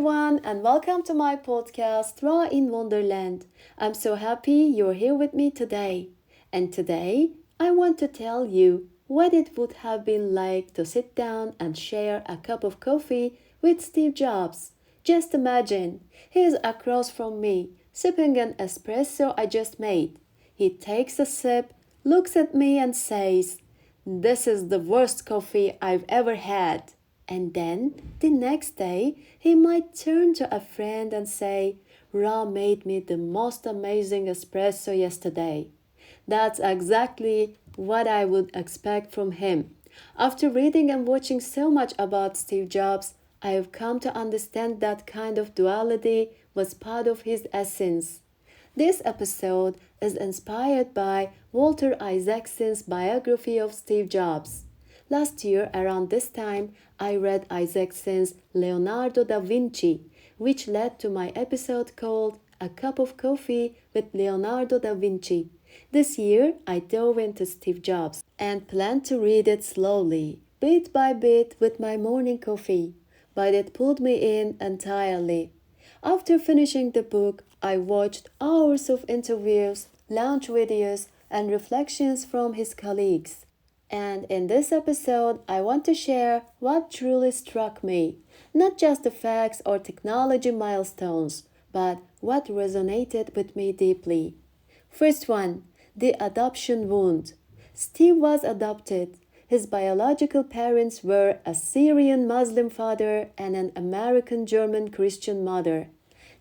everyone, and welcome to my podcast, Raw in Wonderland. I'm so happy you're here with me today. And today, I want to tell you what it would have been like to sit down and share a cup of coffee with Steve Jobs. Just imagine, he's across from me, sipping an espresso I just made. He takes a sip, looks at me, and says, "This is the worst coffee I've ever had." And then the next day, he might turn to a friend and say, "Ra made me the most amazing espresso yesterday." That's exactly what I would expect from him. After reading and watching so much about Steve Jobs, I have come to understand that kind of duality was part of his essence. This episode is inspired by Walter Isaacson's biography of Steve Jobs. Last year, around this time, I read Isaacson's Leonardo da Vinci, which led to my episode called A Cup of Coffee with Leonardo da Vinci. This year, I dove into Steve Jobs and planned to read it slowly, bit by bit with my morning coffee, but it pulled me in entirely. After finishing the book, I watched hours of interviews, launch videos, and reflections from his colleagues. And in this episode, I want to share what truly struck me, not just the facts or technology milestones, but what resonated with me deeply. First one, the adoption wound. Steve was adopted. His biological parents were a Syrian Muslim father and an American German Christian mother.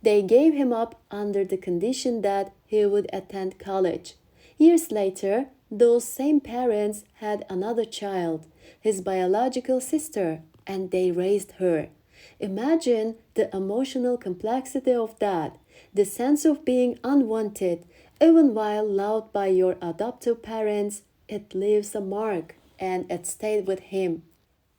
They gave him up under the condition that he would attend college. Years later, those same parents had another child, his biological sister, and they raised her. Imagine the emotional complexity of that, the sense of being unwanted, even while loved by your adoptive parents. It leaves a mark, and it stayed with him.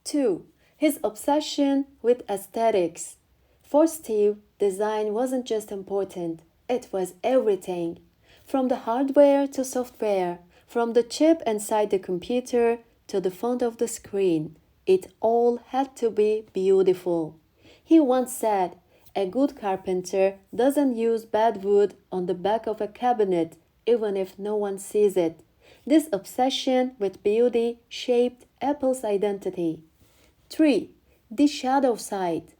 2. His obsession with aesthetics. For Steve, design wasn't just important, it was everything. From the hardware to software, from the chip inside the computer to the font of the screen, it all had to be beautiful. He once said, "A good carpenter doesn't use bad wood on the back of a cabinet, even if no one sees it." This obsession with beauty shaped Apple's identity. 3. The shadow side.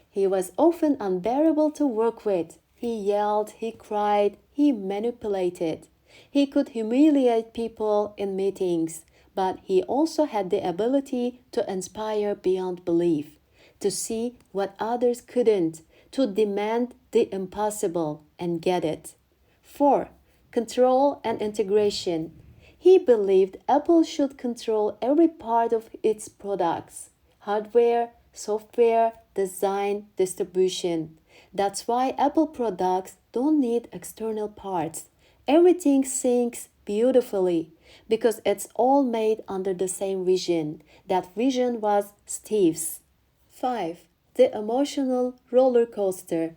He was often unbearable to work with. He yelled, he cried, he manipulated. He could humiliate people in meetings, but he also had the ability to inspire beyond belief, to see what others couldn't, to demand the impossible and get it. 4. Control and integration. He believed Apple should control every part of its products: hardware, software, design, distribution. That's why Apple products don't need external parts. Everything syncs beautifully because it's all made under the same vision. That vision was Steve's. 5. The emotional roller coaster.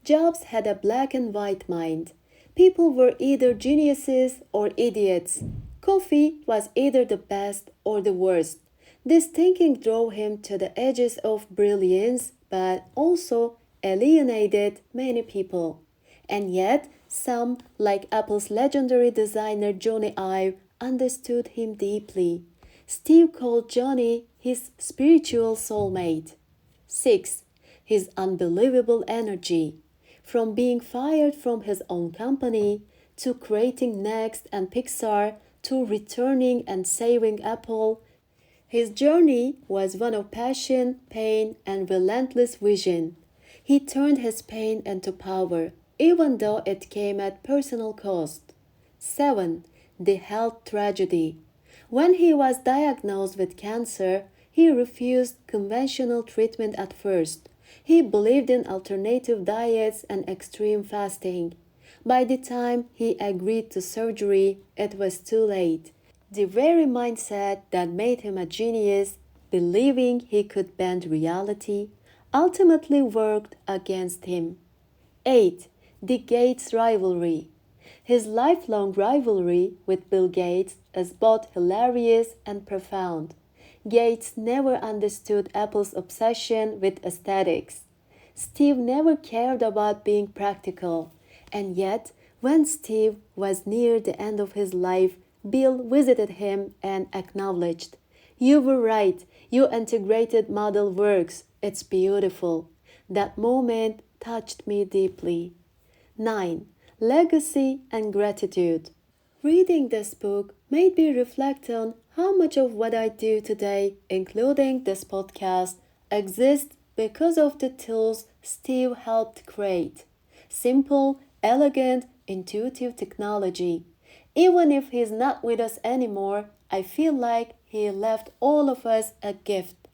Jobs had a black and white mind. People were either geniuses or idiots. Coffee was either the best or the worst. This thinking drove him to the edges of brilliance, but also alienated many people. And yet, some, like Apple's legendary designer Johnny Ive, understood him deeply. Steve called Johnny his spiritual soulmate. 6. His unbelievable energy. From being fired from his own company, to creating Next and Pixar, to returning and saving Apple, his journey was one of passion, pain, and relentless vision. He turned his pain into power, even though it came at personal cost. 7. The health tragedy. When he was diagnosed with cancer, he refused conventional treatment at first. He believed in alternative diets and extreme fasting. By the time he agreed to surgery, it was too late. The very mindset that made him a genius, believing he could bend reality, ultimately worked against him. 8. The Gates rivalry. His lifelong rivalry with Bill Gates is both hilarious and profound. Gates never understood Apple's obsession with aesthetics. Steve never cared about being practical. And yet, when Steve was near the end of his life, Bill visited him and acknowledged, "You were right. Your integrated model works. It's beautiful." That moment touched me deeply. 9. Legacy and Gratitude. Reading this book made me reflect on how much of what I do today, including this podcast, exists because of the tools Steve helped create. Simple, elegant, intuitive technology. Even if he's not with us anymore, I feel like he left all of us a gift.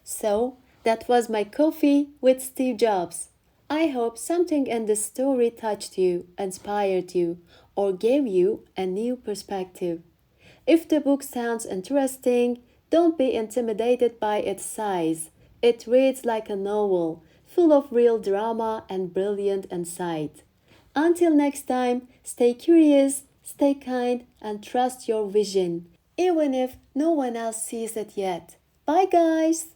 So, that was my coffee with Steve Jobs. I hope something in this story touched you, inspired you, or gave you a new perspective. If the book sounds interesting, don't be intimidated by its size. It reads like a novel, full of real drama and brilliant insight. Until next time, stay curious, stay kind, and trust your vision, even if no one else sees it yet. Bye, guys!